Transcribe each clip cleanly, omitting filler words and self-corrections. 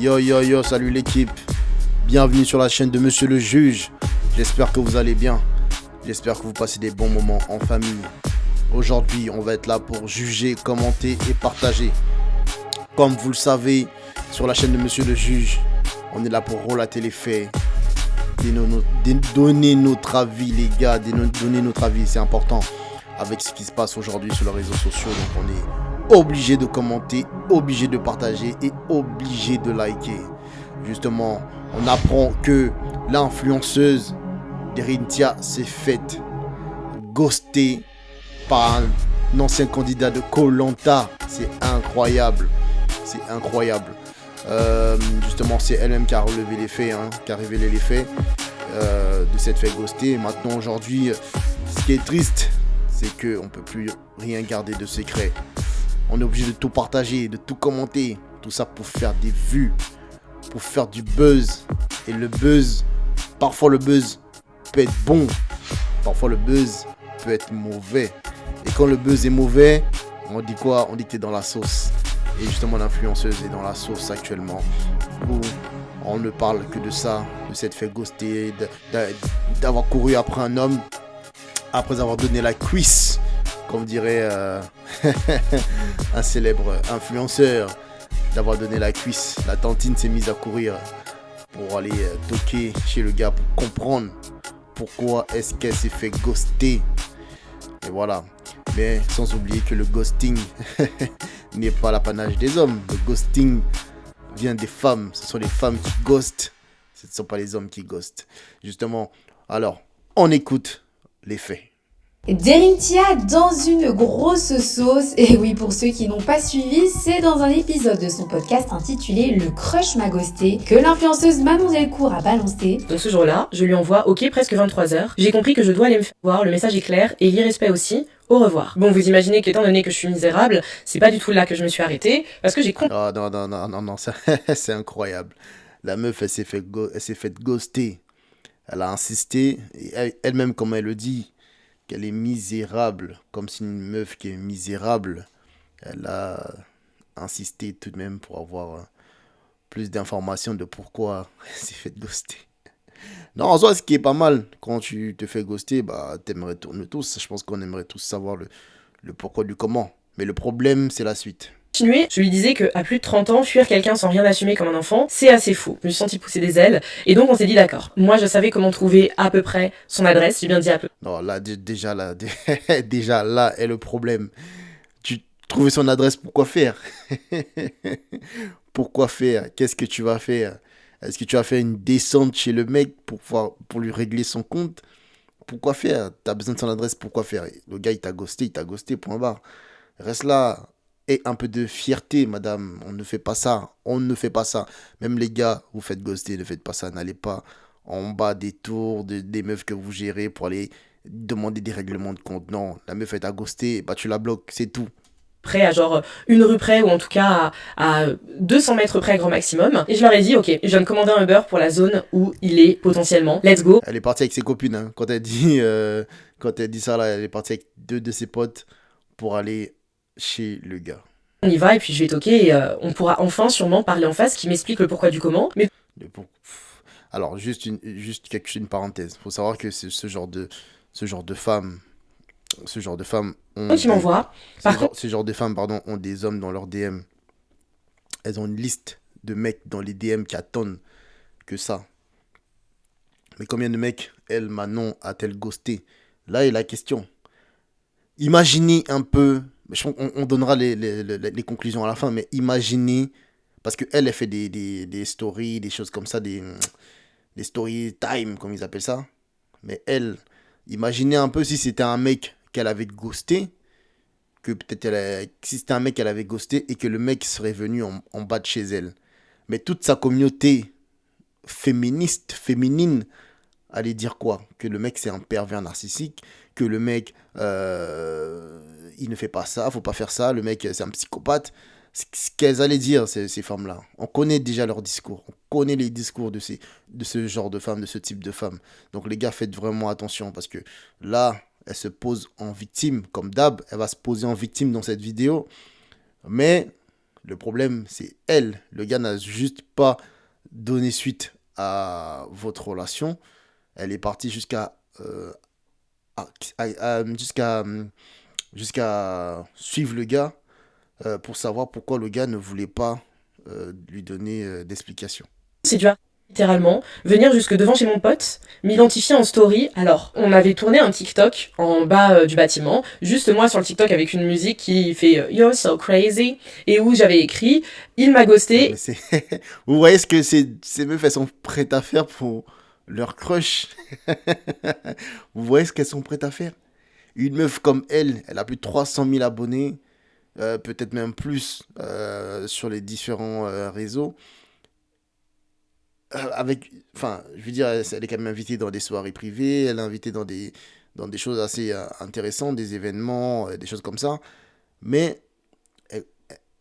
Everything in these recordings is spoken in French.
Yo yo yo, salut l'équipe. Bienvenue sur la chaîne de Monsieur le Juge. J'espère que vous allez bien. J'espère que vous passez des bons moments en famille. Aujourd'hui, on va être là pour juger, commenter et partager. Comme vous le savez, sur la chaîne de Monsieur le Juge, on est là pour relater les faits. Donner notre avis, les gars. Donner notre avis, c'est important. Avec ce qui se passe aujourd'hui sur les réseaux sociaux. Donc on est obligé de commenter, obligé de partager et obligé de liker. Justement, on apprend que l'influenceuse Derinthia s'est faite ghoster par un ancien candidat de Koh-Lanta. C'est incroyable. C'est incroyable. Justement, c'est elle-même qui a relevé les faits, qui a révélé les faits de cette fait ghoster. Maintenant, aujourd'hui, ce qui est triste, c'est qu'on ne peut plus rien garder de secret. On est obligé de tout partager, de tout commenter. Tout ça pour faire des vues, pour faire du buzz. Et le buzz, parfois le buzz peut être bon, parfois le buzz peut être mauvais. Et quand le buzz est mauvais, on dit quoi? On dit que t'es dans la sauce. Et justement, l'influenceuse est dans la sauce actuellement. Où on ne parle que de ça, de cette fait ghoster, d'avoir couru après un homme, après avoir donné la cuisse, comme dirait un célèbre influenceur, d'avoir donné la cuisse. La tantine s'est mise à courir pour aller toquer chez le gars pour comprendre pourquoi est-ce qu'elle s'est fait ghoster. Et voilà. Mais sans oublier que le ghosting n'est pas l'apanage des hommes. Le ghosting vient des femmes. Ce sont les femmes qui ghostent. Ce ne sont pas les hommes qui ghostent. Justement, alors, on écoute les faits. Derinthia dans une grosse sauce, et oui, pour ceux qui n'ont pas suivi, c'est dans un épisode de son podcast intitulé Le Crush m'a ghosté que l'influenceuse Manon Delcourt a balancé. Donc ce jour-là, je lui envoie OK presque 23h. J'ai compris que je dois aller me faire voir, le message est clair et l'irrespect aussi. Au revoir. Bon, vous imaginez qu'étant donné que je suis misérable, c'est pas du tout là que je me suis arrêtée, parce que j'ai compris. Oh non, ça, c'est incroyable. La meuf, elle s'est fait ghoster. Elle a insisté, et elle-même, comme elle le dit, qu'elle est misérable, comme si une meuf qui est misérable, elle a insisté tout de même pour avoir plus d'informations de pourquoi elle s'est fait ghoster. Non, en soi, ce qui est pas mal, quand tu te fais ghoster, bah, t'aimerais tourner tous. Je pense qu'on aimerait tous savoir le pourquoi du comment. Mais le problème, c'est la suite. Je lui disais qu'à plus de 30 ans, fuir quelqu'un sans rien assumer comme un enfant, c'est assez fou. Je me suis sentie pousser des ailes, et donc on s'est dit d'accord. Moi, je savais comment trouver à peu près son adresse, j'ai bien dit à peu. Non, là, déjà là est le problème. Tu trouvais son adresse, pourquoi faire? Pourquoi faire? Qu'est-ce que tu vas faire? Est-ce que tu vas faire une descente chez le mec pour lui régler son compte? Pourquoi faire? T'as besoin de son adresse, pourquoi faire? Le gars, il t'a ghosté, point barre. Reste là. Et un peu de fierté, madame. On ne fait pas ça. On ne fait pas ça. Même les gars, vous faites ghoster, ne faites pas ça. N'allez pas en bas des tours des meufs que vous gérez pour aller demander des règlements de compte. Non, la meuf, elle t'a ghosté, bah tu la bloques, c'est tout. Près à genre une rue près, ou en tout cas à 200 mètres près grand maximum. Et je leur ai dit, ok, je viens de commander un Uber pour la zone où il est potentiellement. Let's go. Elle est partie avec ses copines. Hein. Quand elle dit ça, là, elle est partie avec 2 de ses potes pour aller chez le gars. On y va et puis je vais toquer et on pourra enfin sûrement parler en face qui m'explique le pourquoi du comment. Mais alors, juste une parenthèse. Faut savoir que c'est ce genre de femmes ont tu m'envoies. Ces genres de femmes, pardon, ont des hommes dans leur DM. Elles ont une liste de mecs dans les DM qui attendent que ça. Mais combien de mecs, elle, Manon, a-t-elle ghosté? Là est la question. Imaginez un peu, on donnera les conclusions à la fin, mais imaginez, parce qu'elle, elle fait des stories, des choses comme ça, des story time, comme ils appellent ça. Mais elle, imaginez un peu si c'était un mec qu'elle avait ghosté, que peut-être si c'était un mec qu'elle avait ghosté et que le mec serait venu en bas de chez elle. Mais toute sa communauté féminine, allait dire quoi? Que le mec c'est un pervers narcissique, que le mec il ne fait pas ça, faut pas faire ça, le mec c'est un psychopathe. Ce qu'elles allaient dire, ces femmes-là. On connaît déjà leur discours. On connaît les discours de ce genre de femmes, de ce type de femmes. Donc les gars, faites vraiment attention parce que là, elle se pose en victime, comme d'hab. Elle va se poser en victime dans cette vidéo. Mais Le problème, c'est elle. Le gars n'a juste pas donné suite à votre relation. Elle est partie à- jusqu'à suivre le gars pour savoir pourquoi le gars ne voulait pas lui donner d'explication. C'est du harcèlement, littéralement, venir jusque devant chez mon pote, m'identifier en story. Alors, on avait tourné un TikTok en bas du bâtiment, juste moi sur le TikTok avec une musique qui fait You're so crazy, et où j'avais écrit il m'a Non, ghosté. mais vous voyez ce que ces meufs, elles sont prêtes à faire pour leur crush. Vous voyez ce qu'elles sont prêtes à faire. Une meuf comme elle, elle a plus de 300 000 abonnés, peut-être même plus sur les différents réseaux. Enfin, je veux dire, elle est quand même invitée dans des soirées privées, elle est invitée dans des choses assez intéressantes, des événements, des choses comme ça. Mais elle,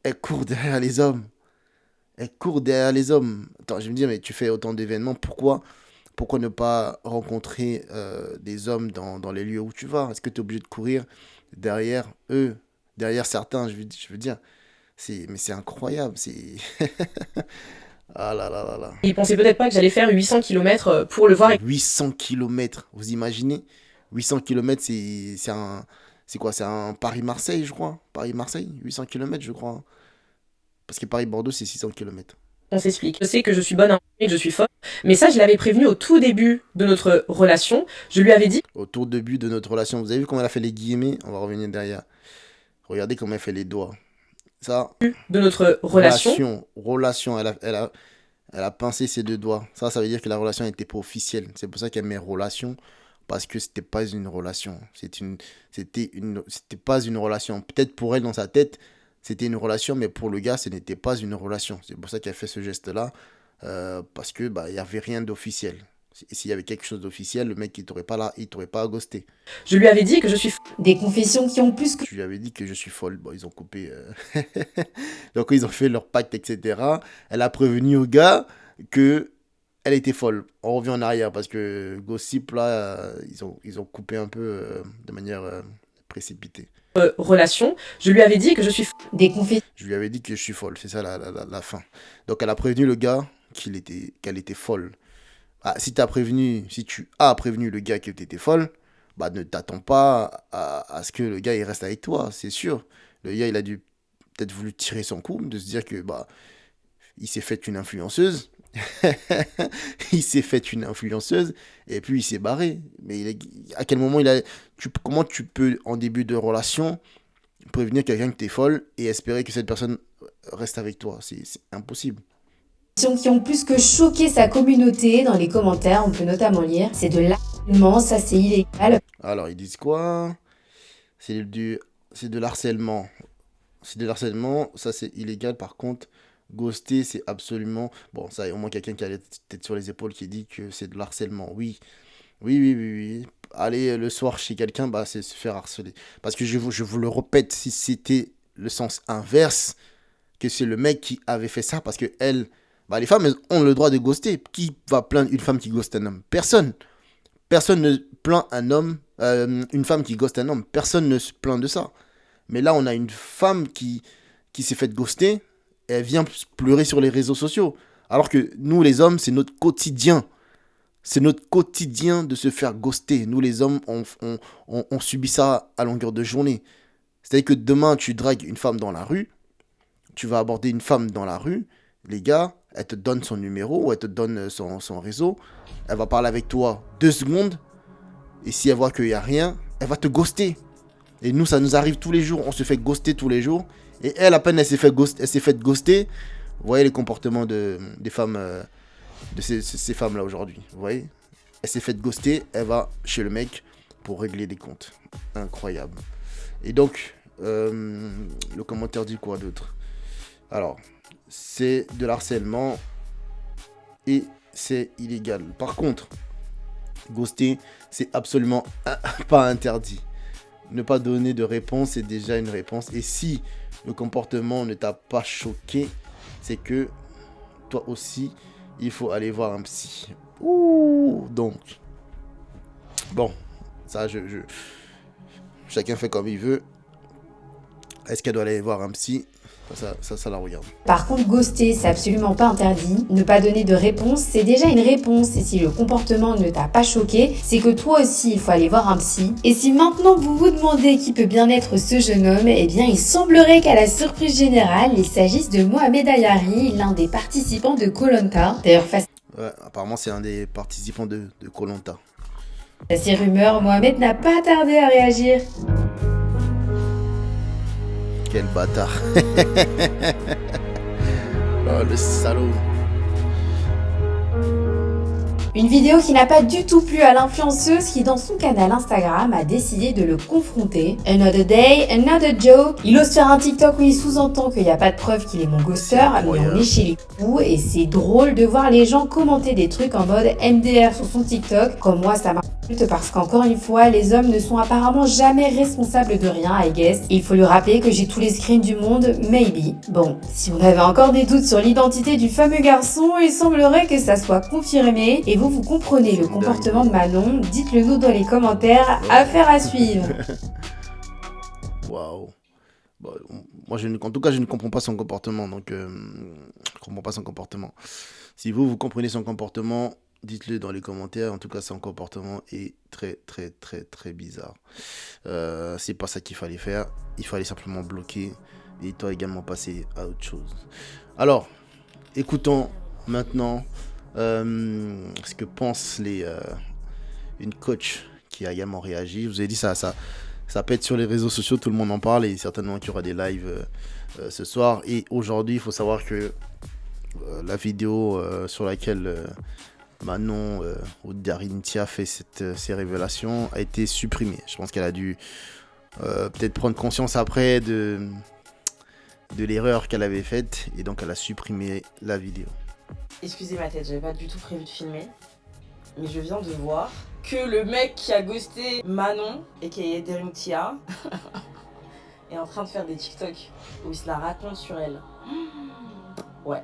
elle court derrière les hommes. Elle court derrière les hommes. Attends, je vais me dire, mais tu fais autant d'événements, pourquoi ne pas rencontrer des hommes dans les lieux où tu vas? Est-ce que tu es obligé de courir derrière eux, derrière certains, je veux dire. Mais c'est incroyable, c'est... Ah là là là là. Il pensait peut-être pas que j'allais faire 800 km pour le voir. 800 kilomètres, vous imaginez? 800 kilomètres, c'est quoi? C'est un Paris-Marseille, je crois. Paris-Marseille, 800 kilomètres, je crois. Parce que Paris-Bordeaux, c'est 600 kilomètres. On s'explique. Je sais que je suis bonne à et que je suis folle, mais ça, je l'avais prévenu au tout début de notre relation. Je lui avais dit Au tout début de notre relation, vous avez vu comment elle a fait les guillemets? On va revenir derrière. Regardez comment elle fait les doigts. Ça, de notre relation. relation. Elle a pincé ses deux doigts. Ça veut dire que la relation n'était pas officielle. C'est pour ça qu'elle met relation. Parce que c'était pas une relation. C'était pas une relation. Peut-être pour elle, dans sa tête, c'était une relation. Mais pour le gars, ce n'était pas une relation. C'est pour ça qu'elle fait ce geste-là. Parce que il y avait rien d'officiel. Et s'il y avait quelque chose d'officiel, le mec, il t'aurait pas ghosté. Je lui avais dit que je suis Des confessions qui ont plus que Je lui avais dit que je suis folle. Bon, ils ont coupé. Donc, ils ont fait leur pacte, etc. Elle a prévenu au gars que elle était folle. On revient en arrière parce que Gossip, là, ils ont coupé un peu de manière précipitée. relation. Je lui avais dit que je suis des confessions Je lui avais dit que je suis folle. C'est ça la fin. Donc, elle a prévenu le gars qu'elle était folle. Ah, si tu as prévenu le gars que tu étais folle, ne t'attends pas à ce que le gars il reste avec toi, c'est sûr. Le gars il a dû peut-être voulu tirer son coup, de se dire que il s'est fait une influenceuse. Il s'est fait une influenceuse et puis il s'est barré. Mais à quel moment comment tu peux en début de relation prévenir quelqu'un que t'es folle et espérer que cette personne reste avec toi? C'est impossible. qui ont plus que choqué sa communauté. Dans les commentaires, on peut notamment lire c'est de l'harcèlement, ça c'est illégal. Alors ils disent quoi? C'est de l'harcèlement. C'est de l'harcèlement, ça c'est illégal. Par contre, ghoster, c'est absolument... Bon, ça, il y a au moins quelqu'un qui a la tête sur les épaules qui dit que c'est de l'harcèlement. Oui, oui, oui, oui, oui. Aller le soir chez quelqu'un, c'est se faire harceler. Parce que je vous le répète, si c'était le sens inverse, que c'est le mec qui avait fait ça, parce que les femmes elles ont le droit de ghoster. Qui va plaindre une femme qui ghoste un homme? Personne. Personne ne plaint une femme qui ghoste un homme. Personne ne se plaint de ça. Mais là, on a une femme qui s'est faite ghoster. Et elle vient pleurer sur les réseaux sociaux. Alors que nous, les hommes, c'est notre quotidien. C'est notre quotidien de se faire ghoster. Nous, les hommes, on subit ça à longueur de journée. C'est-à-dire que demain, tu dragues une femme dans la rue. Tu vas aborder une femme dans la rue. Les gars, elle te donne son numéro ou elle te donne son réseau. Elle va parler avec toi 2 secondes. Et si elle voit qu'il n'y a rien, elle va te ghoster. Et nous, ça nous arrive tous les jours. On se fait ghoster tous les jours. Et elle, à peine elle s'est fait ghoster. Vous voyez les comportements des femmes, de ces femmes-là aujourd'hui. Vous voyez? Elle s'est fait ghoster. Elle va chez le mec pour régler des comptes. Incroyable. Et donc, le commentaire dit quoi d'autre? Alors, c'est de l'harcèlement et c'est illégal. Par contre, ghoster, c'est absolument pas interdit. Ne pas donner de réponse, c'est déjà une réponse. Et si le comportement ne t'a pas choqué, c'est que toi aussi, il faut aller voir un psy. Ouh, donc, bon, ça, chacun fait comme il veut. Est-ce qu'elle doit aller voir un psy? Ça la regarde. Par contre, ghoster, c'est absolument pas interdit. Ne pas donner de réponse, c'est déjà une réponse. Et si le comportement ne t'a pas choqué, c'est que toi aussi, il faut aller voir un psy. Et si maintenant vous vous demandez qui peut bien être ce jeune homme, eh bien, il semblerait qu'à la surprise générale, il s'agisse de Mohamed Ayari, l'un des participants de Koh Lanta. D'ailleurs, face Ouais, apparemment, c'est un des participants de Koh Lanta. à ces rumeurs, Mohamed n'a pas tardé à réagir. Quel bâtard. Oh, le salaud. Une vidéo qui n'a pas du tout plu à l'influenceuse qui, dans son canal Instagram, a décidé de le confronter. Another day, another joke. Il ose faire un TikTok où il sous-entend qu'il n'y a pas de preuve qu'il est mon ghoster, mais on est chez les fous et c'est drôle de voir les gens commenter des trucs en mode MDR sur son TikTok. Comme moi, ça m'a parce qu'encore une fois, les hommes ne sont apparemment jamais responsables de rien, I guess. Il faut lui rappeler que j'ai tous les screens du monde, maybe. Bon, si on avait encore des doutes sur l'identité du fameux garçon, il semblerait que ça soit confirmé. Et vous comprenez le comportement de Manon, dites-le nous dans les commentaires, affaire à suivre. Waouh. Bon, moi, en tout cas, je ne comprends pas son comportement, donc je comprends pas son comportement. Si vous comprenez son comportement, dites-le dans les commentaires. En tout cas, son comportement est très, très, très, très bizarre. C'est pas ça qu'il fallait faire. Il fallait simplement bloquer et toi également passer à autre chose. Alors, écoutons maintenant ce que pense une coach qui a également réagi. Je vous ai dit ça pète sur les réseaux sociaux, tout le monde en parle et certainement qu'il y aura des lives ce soir. Et aujourd'hui, il faut savoir que la vidéo sur laquelle Manon ou Darintia fait ces révélations a été supprimée. Je pense qu'elle a dû peut-être prendre conscience après de l'erreur qu'elle avait faite et donc elle a supprimé la vidéo. Excusez ma tête, j'avais pas du tout prévu de filmer, mais je viens de voir que le mec qui a ghosté Manon et qui est Darintia est en train de faire des TikTok où il se la raconte sur elle. Ouais.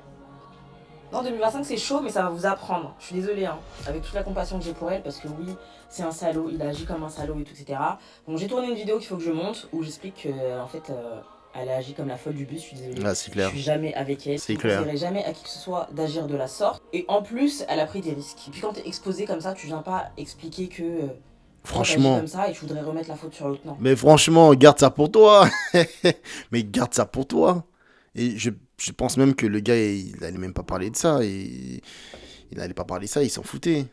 Non, 2025 c'est chaud, mais ça va vous apprendre. Je suis désolée, hein, avec toute la compassion que j'ai pour elle, parce que oui, c'est un salaud, il agit comme un salaud et tout, etc. Donc j'ai tourné une vidéo qu'il faut que je monte, où j'explique que, en fait, elle a agi comme la folle du bus, je suis désolée. Ah, c'est clair. Je suis jamais avec elle, C'est je ne clair. conseillerais jamais à qui que ce soit d'agir de la sorte. Et en plus, elle a pris des risques. Et puis quand t'es exposé comme ça, tu viens pas expliquer que... Franchement. comme ça et tu voudrais remettre la faute sur l'autre, non. Mais franchement, garde ça pour toi. Mais garde ça pour toi. Et je pense même que le gars, il n'allait même pas parler de ça. Il n'allait pas parler de ça, il s'en foutait.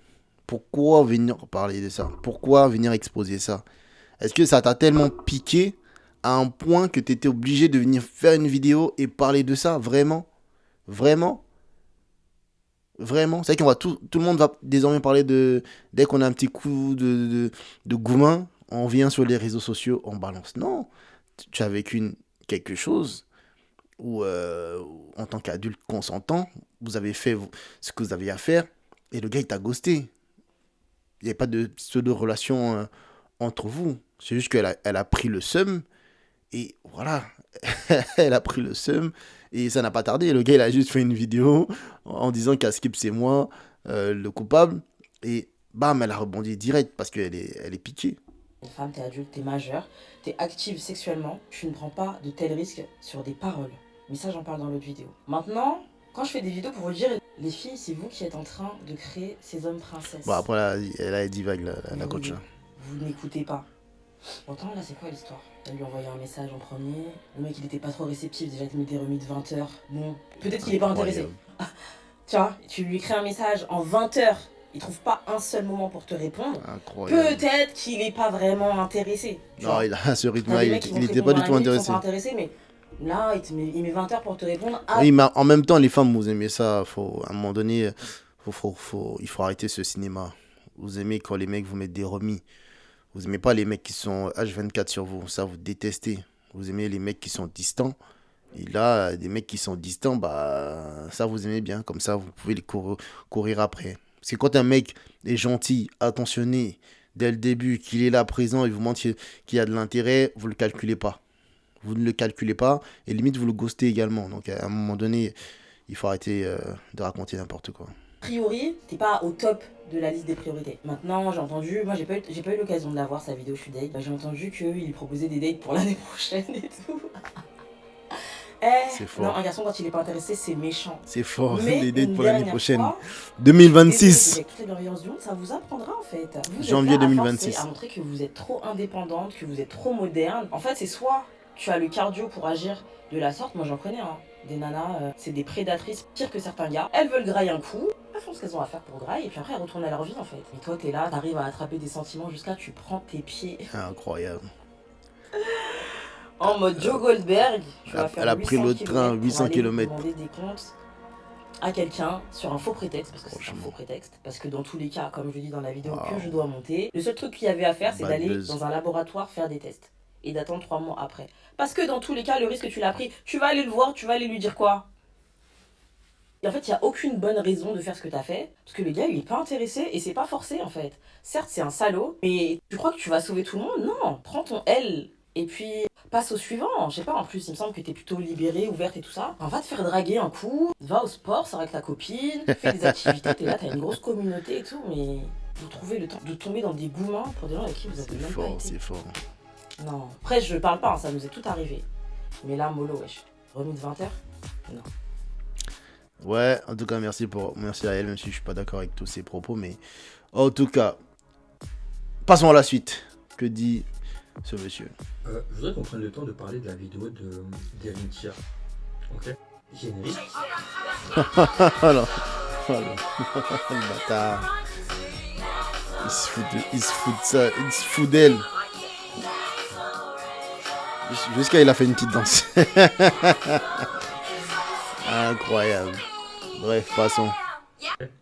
Pourquoi venir parler de ça? Pourquoi venir exposer ça? Est-ce que ça t'a tellement piqué à un point que tu étais obligé de venir faire une vidéo et parler de ça? Vraiment? Vraiment? Vraiment? C'est vrai qu'on va tout le monde va désormais parler de... Dès qu'on a un petit coup de goumin, on vient sur les réseaux sociaux, on balance. Non, tu as vécu quelque chose où, en tant qu'adulte consentant, vous avez fait ce que vous aviez à faire et le gars, il t'a ghosté. Il n'y a pas de pseudo-relation entre vous. C'est juste elle a pris le seum et voilà. Elle a pris le seum et ça n'a pas tardé. Le gars, il a juste fait une vidéo en disant qu'Askip, c'est moi, le coupable. Et bam, elle a rebondi direct parce qu'elle est piquée. Une femme, t'es adulte, t'es majeure, t'es active sexuellement, tu ne prends pas de tels risques sur des paroles. Mais ça, j'en parle dans l'autre vidéo. Maintenant, quand je fais des vidéos pour vous dire, les filles, c'est vous qui êtes en train de créer ces hommes princesses. Bon, après, là, elle a dit vague, la coach. Vous n'écoutez pas. Pourtant, là, c'est quoi l'histoire? Elle lui a envoyé un message en premier. Le mec, il était pas trop réceptif. Déjà, il m'était remis de 20h. Bon, peut-être qu'il est pas intéressé. Tu vois, tu lui écris un message en 20h. Il trouve pas un seul moment pour te répondre. Incroyable. Peut-être qu'il est pas vraiment intéressé. Non, il a ce rythme-là, il était pas du tout intéressé. Mais là, il met 20 heures pour te répondre. Oui, mais en même temps, les femmes, vous aimez ça. À un moment donné, il faut arrêter ce cinéma. Vous aimez quand les mecs vous mettent des remis. Vous aimez pas les mecs qui sont H24 sur vous. Ça, vous détestez. Vous aimez les mecs qui sont distants. Et là, des mecs qui sont distants, bah, ça, vous aimez bien. Comme ça, vous pouvez les courir après. Parce que quand un mec est gentil, attentionné, dès le début, qu'il est là présent, il vous montre qu'il y a de l'intérêt, vous le calculez pas. Vous ne le calculez pas et limite vous le ghostez également. Donc à un moment donné, il faut arrêter de raconter n'importe quoi. A priori, t'es pas au top de la liste des priorités. Maintenant, j'ai entendu, moi j'ai pas eu l'occasion de la voir sa vidéo, je suis deg. J'ai entendu qu'il proposait des dates pour l'année prochaine et tout. C'est Non, fort. un garçon, quand il est pas intéressé, c'est méchant. C'est fort. Mais Les dates une pour l'année dernière prochaine. fois, désolé, 2026. avec toute la bienveillance du monde, ça vous apprendra en fait. Vous êtes Janvier là à 2026. forcer, à montrer que vous êtes trop indépendante, que vous êtes trop moderne. En fait, c'est soit tu as le cardio pour agir de la sorte, moi j'en connais, hein. Des nanas, c'est des prédatrices pires que certains gars. Elles veulent grailler un coup, elles font ce qu'elles ont à faire pour grailler, et puis après elles retournent à leur vie en fait. Et toi, t'es là, t'arrives à attraper des sentiments jusqu'à tu prends tes pieds Incroyable. en mode Joe Goldberg. Tu vas faire Elle a pris le 800 train, kilomètres 800 pour aller km. demander des comptes à quelqu'un sur un faux prétexte, parce que c'est un Franchement. faux prétexte, parce que dans tous les cas, comme je dis dans la vidéo Waouh. que je dois monter, le seul truc qu'il y avait à faire, c'est Bad d'aller buzz. dans un laboratoire faire des tests et d'attendre 3 mois après. Parce que dans tous les cas, le risque que tu l'as pris, tu vas aller le voir, tu vas aller lui dire quoi? Et en fait, il n'y a aucune bonne raison de faire ce que tu as fait, parce que le gars, il est pas intéressé et c'est pas forcé en fait. Certes, c'est un salaud, mais tu crois que tu vas sauver tout le monde? Non, prends ton L et puis passe au suivant. Je sais pas, en plus, il me semble que tu es plutôt libérée, ouverte et tout ça. On va te faire draguer un coup, va au sport, sors avec ta copine, fais des activités, t'es là, t'as une grosse communauté et tout, mais vous trouvez le temps de tomber dans des gourmands pour des gens avec qui vous avez C'est même pas fort, été. c'est fort. Non. Après, je parle pas, hein, ça nous est tout arrivé. Mais là, mollo, wesh. Remis de 20h? Non. Ouais, en tout cas, merci à elle, même si je suis pas d'accord avec tous ses propos, mais en tout cas, passons à la suite. Que dit ce monsieur? Je voudrais qu'on prenne le temps de parler de la vidéo d'Erin Tia. Ok. Générique. Alors, voilà. Le bâtard. Il se fout d'elle. Jusqu'à il a fait une petite danse. Incroyable. Bref, passons.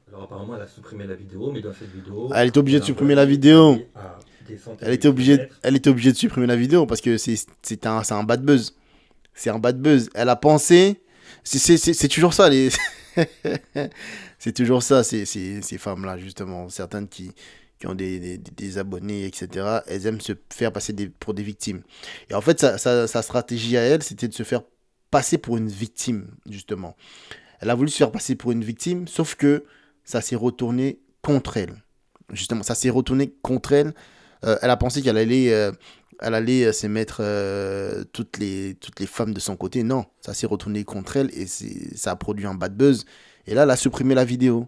Alors apparemment elle a supprimé la vidéo, mais dans cette vidéo... Elle était obligée de elle a supprimer la envoyé vidéo. à des centaines Elle de était kilomètres. obligée de supprimer la vidéo parce que c'est un bad buzz. C'est un bad buzz. Elle a pensé. C'est toujours ça. C'est toujours ça, ces femmes-là, justement. Certaines qui ont des abonnés, etc. Elles aiment se faire passer pour des victimes. Et en fait, sa stratégie à elle, c'était de se faire passer pour une victime, justement. Elle a voulu se faire passer pour une victime, sauf que ça s'est retourné contre elle. Justement, ça s'est retourné contre elle. Elle a pensé qu'elle allait se mettre toutes les femmes de son côté. Non, ça s'est retourné contre elle et ça a produit un bad buzz. Et là, elle a supprimé la vidéo.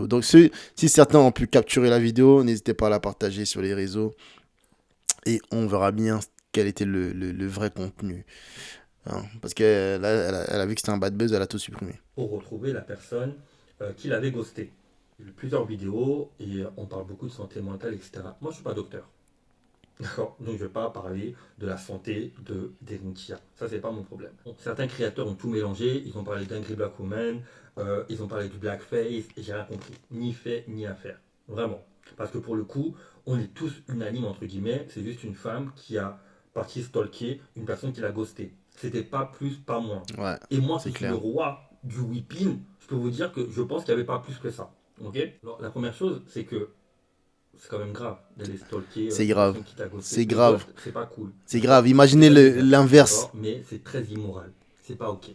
Donc, si certains ont pu capturer la vidéo, n'hésitez pas à la partager sur les réseaux. Et on verra bien quel était le vrai contenu. Hein, parce qu'elle a vu que c'était un bad buzz, elle a tout supprimé. Pour retrouver la personne qui l'avait ghosté. Il y a eu plusieurs vidéos et on parle beaucoup de santé mentale, etc. Moi, je ne suis pas docteur. D'accord. Donc, je ne vais pas parler de la santé d'Erin Tia. Ça, c'est pas mon problème. Bon, certains créateurs ont tout mélangé. Ils ont parlé d'Angry Black Woman, ils ont parlé du blackface, et j'ai rien compris. Ni fait, ni à faire. Vraiment. Parce que pour le coup, on est tous unanimes, entre guillemets. C'est juste une femme qui a parti stalker une personne qui l'a ghosté. C'était pas plus, pas moins. Ouais, Et moi, c'est qui suis clair. le roi du whipping, je peux vous dire que je pense qu'il n'y avait pas plus que ça. Ok. Alors, la première chose, c'est que c'est quand même grave d'aller stalker C'est une grave. personne qui t'a ghosté. C'est Le grave. ghost, c'est pas cool. C'est grave. Imaginez l'inverse. D'accord, mais c'est très immoral. C'est pas ok.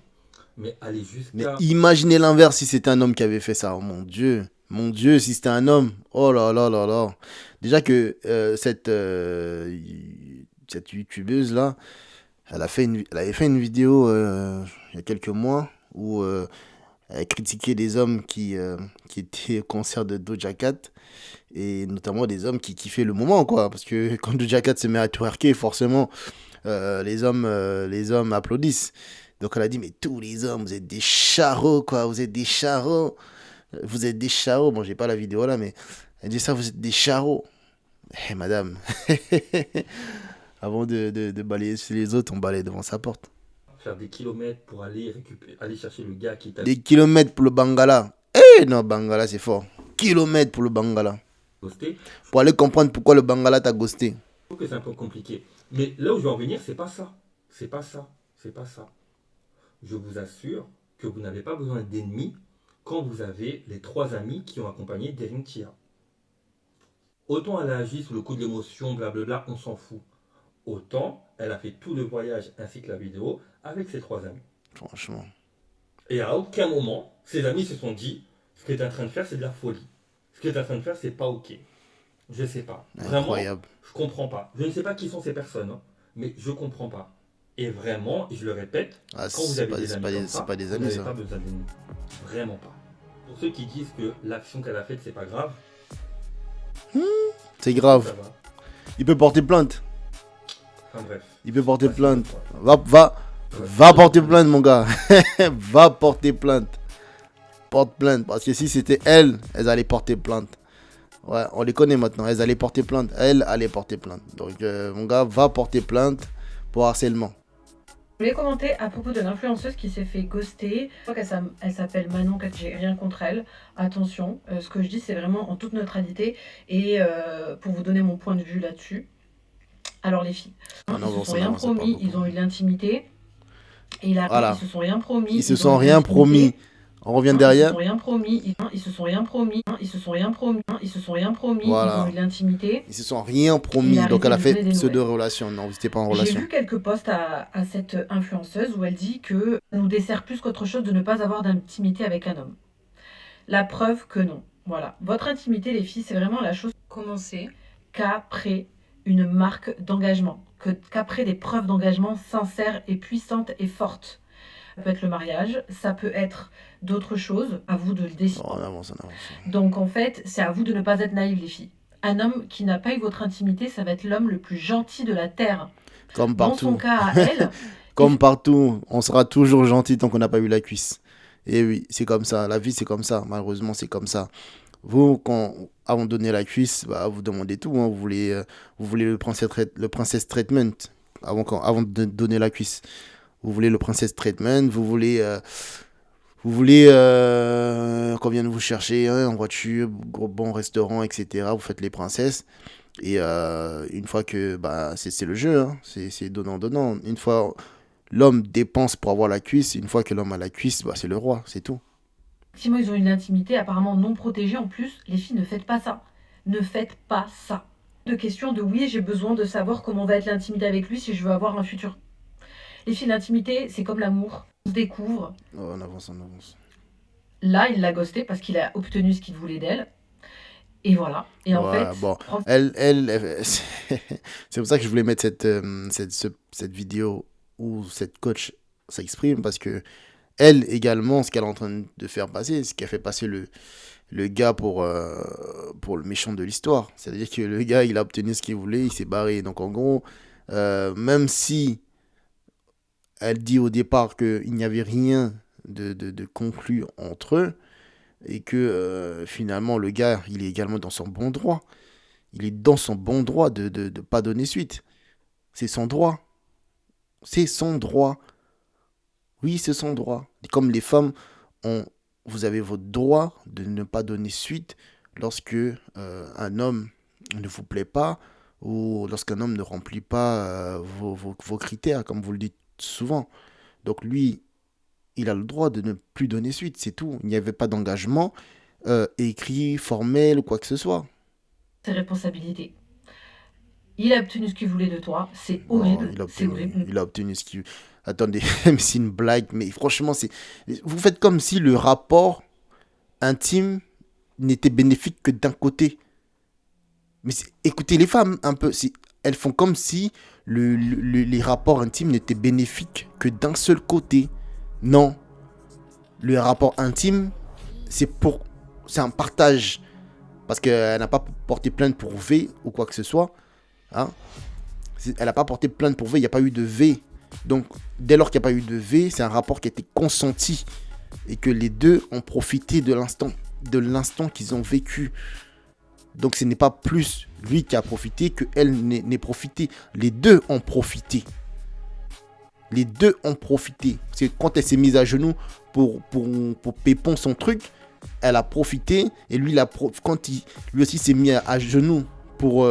Mais aller Mais jusqu'à... imaginez l'inverse si c'était un homme qui avait fait ça. Oh mon Dieu. Mon Dieu, si c'était un homme. Oh là là là là. Déjà que cette youtubeuse là, elle avait fait une vidéo il y a quelques mois où elle critiquait des hommes qui étaient au concert de Doja Cat et notamment des hommes qui kiffaient le moment, quoi. Parce que quand Doja Cat se met à twerker, forcément, les hommes applaudissent. Donc elle a dit, mais tous les hommes, vous êtes des charros, quoi. Vous êtes des charros. Vous êtes des charros. Bon, j'ai pas la vidéo là, mais elle dit ça, vous êtes des charros. Eh, madame. Avant de balayer sur les autres, on balaye devant sa porte. faire des kilomètres pour aller aller chercher le gars qui t'a Des kilomètres pour le Bangala. Eh non, Bangala, c'est fort. Kilomètres pour le Bangala. ghosté. Pour aller comprendre pourquoi le Bangala t'a ghosté. Je trouve que c'est un peu compliqué. Mais là où je veux en venir, c'est pas ça. C'est pas ça. C'est pas ça. Je vous assure que vous n'avez pas besoin d'ennemis quand vous avez les 3 amis qui ont accompagné D'Erin Tia. Autant elle a agi sous le coup de l'émotion, blablabla, on s'en fout. Autant elle a fait tout le voyage ainsi que la vidéo avec ses 3 amis. Franchement. Et à aucun moment, ses amis se sont dit, ce que tu es en train de faire, c'est de la folie. Ce que tu es en train de faire, c'est pas ok. Je sais pas. Vraiment, Incroyable. je comprends pas. Je ne sais pas qui sont ces personnes, hein, mais je comprends pas. Et vraiment, et je le répète, Ah, quand vous c'est avez pas, des c'est amis pas comme des, ça, c'est pas des vous amis, n'avez ça. pas besoin d'amis. Vraiment pas. Pour ceux qui disent que l'action qu'elle a faite, c'est pas grave, C'est ça grave. va. Il peut porter plainte. Enfin bref. Il peut porter Ça, c'est plainte. autre chose. Va porter plainte, mon gars. Va porter plainte. Porte plainte. Parce que si c'était elles allaient porter plainte. Ouais, on les connaît maintenant. Elles allaient porter plainte. Elle allait porter plainte. Donc, mon gars, va porter plainte pour harcèlement. Je voulais commenter à propos de l'influenceuse qui s'est fait ghoster. Je crois elle s'appelle Manon, que j'ai rien contre elle. Attention, ce que je dis, c'est vraiment en toute neutralité. Et pour vous donner mon point de vue là-dessus. Alors les filles, En ils se avance, sont en rien avance, promis, pas ils beaucoup. ont eu l'intimité. Et là, Voilà. ils se sont rien promis. Ils se ont sont eu rien l'intimité. promis. On revient Ils se derrière. sont rien promis, ils se sont rien promis, ils se sont rien promis, ils se sont rien promis, Voilà. ils ont eu l'intimité. Ils se sont rien Il promis. a Donc, elle a arrêté de fait donner des pseudo nouvelles. relation. Non, vous n'étiez pas en J'ai relation. vu quelques posts à cette influenceuse où elle dit que ça nous dessert plus qu'autre chose de ne pas avoir d'intimité avec un homme. La preuve que non. Voilà. Votre intimité, les filles, c'est vraiment la chose commencer qu'après une marque d'engagement, qu'après des preuves d'engagement sincères et puissantes et fortes. Ça peut être le mariage, ça peut être d'autres choses, à vous de le décider. Bon, on avance, on avance. Donc en fait, c'est à vous de ne pas être naïves, les filles. Un homme qui n'a pas eu votre intimité, ça va être l'homme le plus gentil de la Terre. Comme Dans son partout. cas à elle, Comme partout, on sera toujours gentil tant qu'on n'a pas eu la cuisse. Et oui, c'est comme ça. La vie, c'est comme ça. Malheureusement, c'est comme ça. Vous, avant de donner la cuisse, bah, vous demandez tout. Hein. Vous voulez le princess treatment avant de donner la cuisse. Vous voulez le princess treatment. Vous voulez qu'on vienne vous chercher en voiture, bon restaurant, etc. Vous faites les princesses. Et une fois que bah, c'est le jeu, hein. C'est donnant. Une fois l'homme dépense pour avoir la cuisse, une fois que l'homme a la cuisse, bah, c'est le roi, c'est tout. effectivement, ils ont une intimité apparemment non protégée. En plus, les filles, ne faites pas ça. Ne faites pas ça. De question de oui, j'ai besoin de savoir comment va être l'intimité avec lui si je veux avoir un futur. Les filles, l'intimité, c'est comme l'amour. On se découvre. Oh, on avance. Là, il l'a ghosté parce qu'il a obtenu ce qu'il voulait d'elle. Et voilà. Et en Ouais, fait, bon, c'est pour ça que je voulais mettre cette vidéo où cette coach s'exprime, parce que elle également, ce qu'elle est en train de faire passer, ce qui a fait passer le gars pour le méchant de l'histoire. C'est-à-dire que le gars, il a obtenu ce qu'il voulait, il s'est barré. Donc en gros, même si elle dit au départ qu'il n'y avait rien de conclu entre eux, et que finalement le gars, il est également dans son bon droit. Il est dans son bon droit de pas donner suite. C'est son droit. C'est son droit. Oui, c'est son droit. Comme les femmes, vous avez votre droit de ne pas donner suite lorsque un homme ne vous plaît pas, ou lorsqu'un homme ne remplit pas vos critères, comme vous le dites souvent. Donc lui, il a le droit de ne plus donner suite, c'est tout. Il n'y avait pas d'engagement écrit, formel ou quoi que ce soit. c'est responsabilité. Il a obtenu ce qu'il voulait de toi. C'est Non, horrible. C'est horrible. il a obtenu ce qu'il... Attendez, mais c'est une blague, mais franchement, vous faites comme si le rapport intime n'était bénéfique que d'un côté. Mais écoutez les femmes un peu, elles font comme si les rapports intimes n'étaient bénéfiques que d'un seul côté. Non. Le rapport intime, c'est un partage. Parce qu'elle n'a pas porté plainte pour V ou quoi que ce soit. Hein. Elle n'a pas porté plainte pour V, il n'y a pas eu de V. Donc, dès lors qu'il n'y a pas eu de V, c'est un rapport qui a été consenti. Et que les deux ont profité de l'instant qu'ils ont vécu. Donc, ce n'est pas plus lui qui a profité que elle n'ait profité. Les deux ont profité. Les deux ont profité. Parce que quand elle s'est mise à genoux pour pépon son truc, elle a profité. Et lui, quand lui aussi s'est mis à genoux pour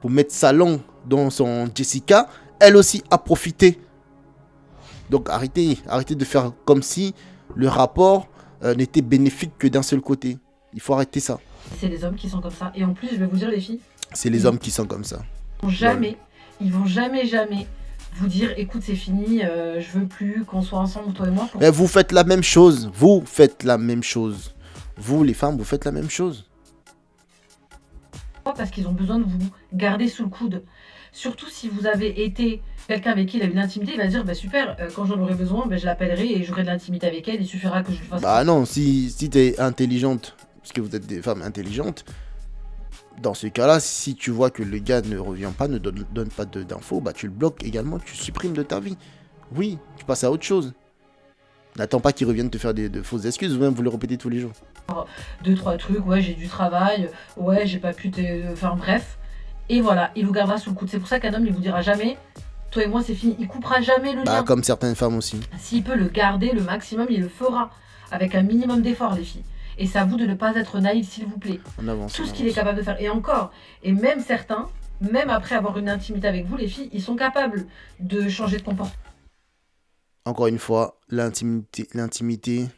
mettre sa langue dans son Jessica, elle aussi a profité. Donc arrêtez de faire comme si le rapport n'était bénéfique que d'un seul côté. Il faut arrêter ça. C'est les hommes qui sont comme ça. Et en plus, je vais vous dire, les filles, C'est les hommes qui sont comme ça. ils vont jamais vous dire, écoute, c'est fini, je veux plus qu'on soit ensemble, toi et moi. Mais vous faites la même chose. Vous faites la même chose. Vous, les femmes, vous faites la même chose. Pourquoi ? Parce qu'ils ont besoin de vous garder sous le coude. Surtout si vous avez été quelqu'un avec qui il a une intimité, il va se dire, bah super, quand j'en aurai besoin, bah, je l'appellerai et j'aurai de l'intimité avec elle, il suffira que je le fasse. Bah non, si t'es intelligente, parce que vous êtes des femmes intelligentes, dans ce cas-là, si tu vois que le gars ne revient pas, ne donne pas d'infos, bah tu le bloques également, tu supprimes de ta vie. Oui, tu passes à autre chose. N'attends pas qu'il revienne te faire de fausses excuses, ou même vous le répétez tous les jours. 2-3 trucs, ouais, j'ai du travail, ouais, j'ai pas pu enfin bref. Et voilà, il vous gardera sous le coude. C'est pour ça qu'un homme, il vous dira jamais, toi et moi, c'est fini. Il coupera jamais le Bah lien. comme certaines femmes aussi. S'il peut le garder le maximum, il le fera. Avec un minimum d'effort, les filles. Et c'est à vous de ne pas être naïf, s'il vous plaît. On avance. Tout ce qu'il est capable de faire. Et encore, et même certains, même après avoir une intimité avec vous, les filles, ils sont capables de changer de comportement. Encore une fois, l'intimité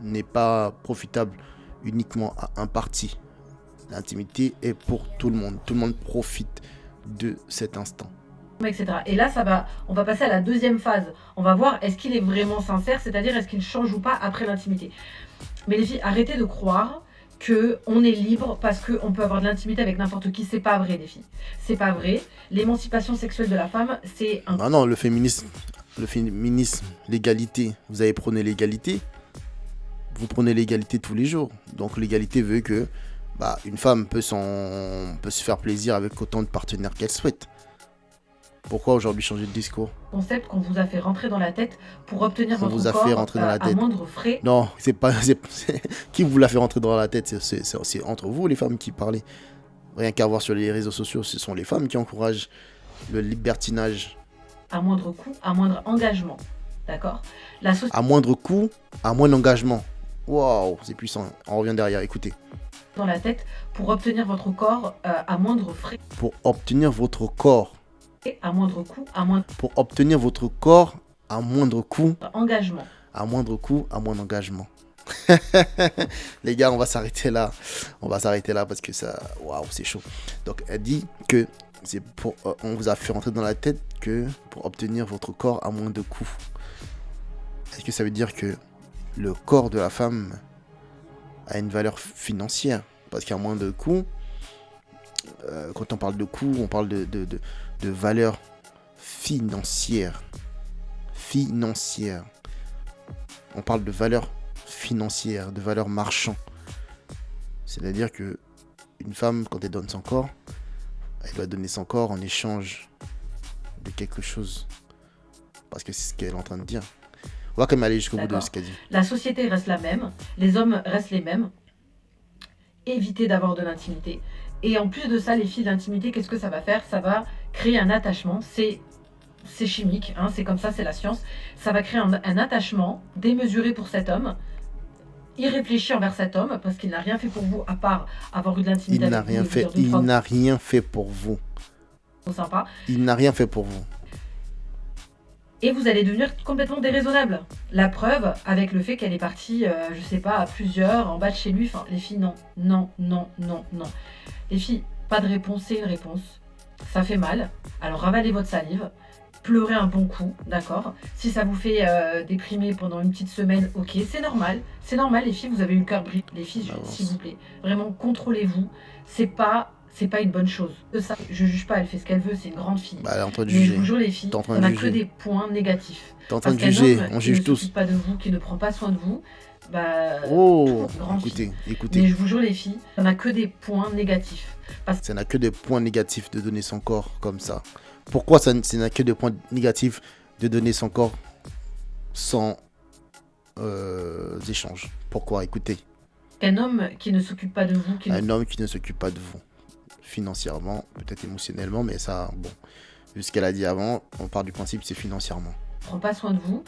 n'est pas profitable uniquement à un parti. L'intimité est pour tout le monde. Tout le monde profite de cet instant. Etc. Et là, on va passer à la deuxième phase. On va voir est-ce qu'il est vraiment sincère, c'est-à-dire est-ce qu'il change ou pas après l'intimité. Mais les filles, arrêtez de croire qu'on est libre parce qu'on peut avoir de l'intimité avec n'importe qui. C'est pas vrai, les filles. C'est pas vrai. L'émancipation sexuelle de la femme, c'est un... Ah non, le féminisme, l'égalité. Vous avez prôné l'égalité. Vous prenez l'égalité tous les jours. Donc l'égalité veut que une femme peut se faire plaisir avec autant de partenaires qu'elle souhaite. Pourquoi aujourd'hui changer de discours? Concept qu'on vous a fait rentrer dans la tête pour obtenir On votre vous a corps fait rentrer dans la à tête. moindre frais. Non, c'est pas... Qui vous l'a fait rentrer dans la tête? C'est entre vous, les femmes, qui parlez. Rien qu'à voir sur les réseaux sociaux, ce sont les femmes qui encouragent le libertinage. À moindre coût, à moindre engagement. D'accord? À moindre coût, à moins d'engagement. Waouh, c'est puissant. On revient derrière, écoutez. Dans la tête pour obtenir votre corps à moindre frais. Pour obtenir votre corps. À moindre coût, à moindre Pour obtenir votre corps à moindre coût. engagement. À moindre coût, à moins d'engagement. Les gars, on va s'arrêter là. On va s'arrêter là parce que ça... Waouh, c'est chaud. Donc, elle dit que c'est pour... on vous a fait rentrer dans la tête que pour obtenir votre corps à moins de coût. Est-ce que ça veut dire que le corps de la femme a une valeur financière? Parce qu'à moins de coût, quand on parle de coût, on parle de valeur financière. Financière. On parle de valeur financière, de valeur marchand. C'est-à-dire que une femme, quand elle donne son corps, elle doit donner son corps en échange de quelque chose. Parce que c'est ce qu'elle est en train de dire. On va quand même aller jusqu'au bout de ce qu'elle dit. La société reste la même, les hommes restent les mêmes. Évitez d'avoir de l'intimité. Et en plus de ça, les filles, l'intimité, qu'est-ce que ça va faire? Ça va créer un attachement. C'est chimique, hein, c'est comme ça, c'est la science. Ça va créer un attachement démesuré pour cet homme, irréfléchi envers cet homme, parce qu'il n'a rien fait pour vous à part avoir eu de l'intimité avec vous. Il n'a rien fait pour vous. Sympa. Il n'a rien fait pour vous. Et vous allez devenir complètement déraisonnable. La preuve, avec le fait qu'elle est partie, je sais pas, à plusieurs, en bas de chez lui. Enfin, les filles, non, non, non, non, non. Les filles, pas de réponse, c'est une réponse. Ça fait mal. Alors ravalez votre salive. Pleurez un bon coup, d'accord? Si ça vous fait déprimer pendant une petite semaine, ok, c'est normal. C'est normal, les filles, vous avez eu le cœur brisé. Les filles, s'il vous plaît, vraiment, contrôlez-vous. C'est pas une bonne chose. De ça, je juge pas, elle fait ce qu'elle veut, c'est une grande fille. Elle est en train de Mais juger. je vous jure, les filles, on n'a que des points négatifs. T'es en train de juger, on juge tous. Qui ne s'occupe pas de vous, qui ne prend pas soin de vous, écoutez. Mais je vous jure, les filles, on n'a que des points négatifs. Ça n'a que des points négatifs de donner son corps comme ça. Pourquoi ça n'a que des points négatifs de donner son corps sans échange? Pourquoi? Écoutez. Un homme qui ne s'occupe pas de vous. Homme qui ne s'occupe pas de vous. Financièrement, peut-être émotionnellement, mais ça, bon. Vu ce qu'elle a dit avant, on part du principe que c'est financièrement. Prend pas soin de vous,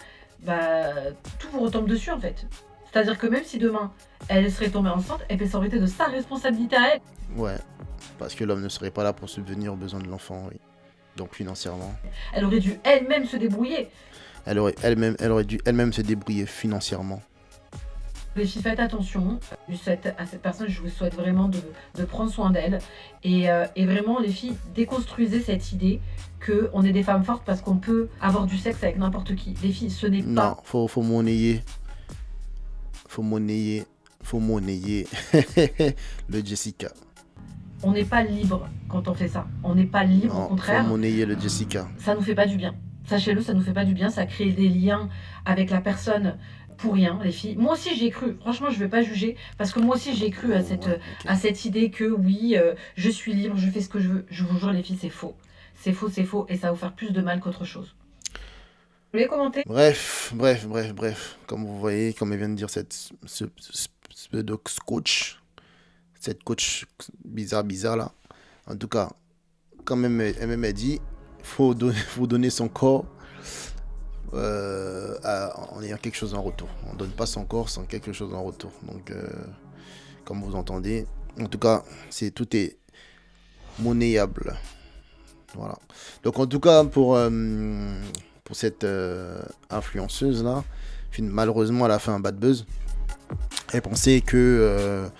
tout vous retombe dessus en fait. C'est-à-dire que même si demain, elle serait tombée enceinte, elle peut s'arrêter de sa responsabilité à elle. Ouais, parce que l'homme ne serait pas là pour subvenir aux besoins de l'enfant, oui. Donc financièrement. Elle aurait dû elle-même se débrouiller. Elle aurait dû elle-même se débrouiller financièrement. Les filles, faites attention à cette personne, je vous souhaite vraiment de prendre soin d'elle. Et vraiment, les filles, déconstruisez cette idée qu'on est des femmes fortes parce qu'on peut avoir du sexe avec n'importe qui. Les filles, ce n'est pas... Non, faut monnayer. Faut monnayer le Jessica. on n'est pas libre quand on fait ça. On n'est pas libre, Non, au contraire. faut monnayer le Jessica. Ça nous fait pas du bien. Sachez-le, ça nous fait pas du bien. Ça crée des liens avec la personne pour rien, les filles. Moi aussi, j'y ai cru. Franchement, je vais pas juger parce que moi aussi, j'ai cru à cette, Ouais, ok. à cette idée que oui, je suis libre, je fais ce que je veux. Je vous jure, les filles, c'est faux. C'est faux, c'est faux, et ça va vous faire plus de mal qu'autre chose. Vous voulez commenter? Bref. Comme vous voyez, comme elle vient de dire, ce coach, cette coach bizarre là. En tout cas, quand même, elle m'a dit, faut donner son corps en ayant quelque chose en retour. On donne pas son corps sans quelque chose en retour. Donc, comme vous entendez, en tout cas, tout est monnayable. Voilà. Donc, en tout cas, pour cette influenceuse là, malheureusement, elle a fait un bad buzz. Elle pensait que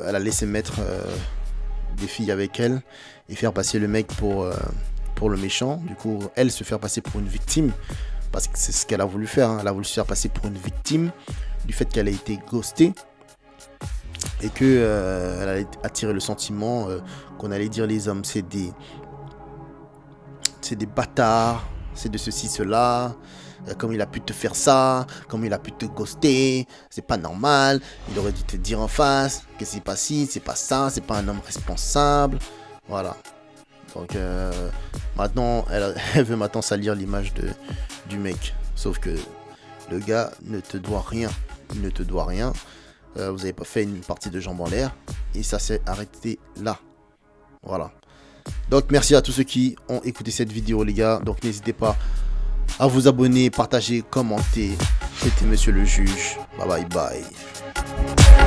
elle allait se mettre des filles avec elle et faire passer le mec pour le méchant. Du coup, elle se faire passer pour une victime, parce que c'est ce qu'elle a voulu faire, hein. Elle a voulu se faire passer pour une victime du fait qu'elle a été ghostée et que elle allait attirer le sentiment qu'on allait dire les hommes c'est des bâtards, c'est de ceci, cela, comme il a pu te faire ça, comme il a pu te ghoster, c'est pas normal, il aurait dû te dire en face que c'est pas ci, c'est pas ça, c'est pas un homme responsable, voilà. Donc maintenant, elle veut maintenant salir l'image du mec, sauf que le gars ne te doit rien, il ne te doit rien, vous avez pas fait une partie de jambes en l'air, et ça s'est arrêté là, voilà. Donc merci à tous ceux qui ont écouté cette vidéo les gars. Donc n'hésitez pas à vous abonner, partager, commenter. C'était Monsieur le Juge. Bye bye bye.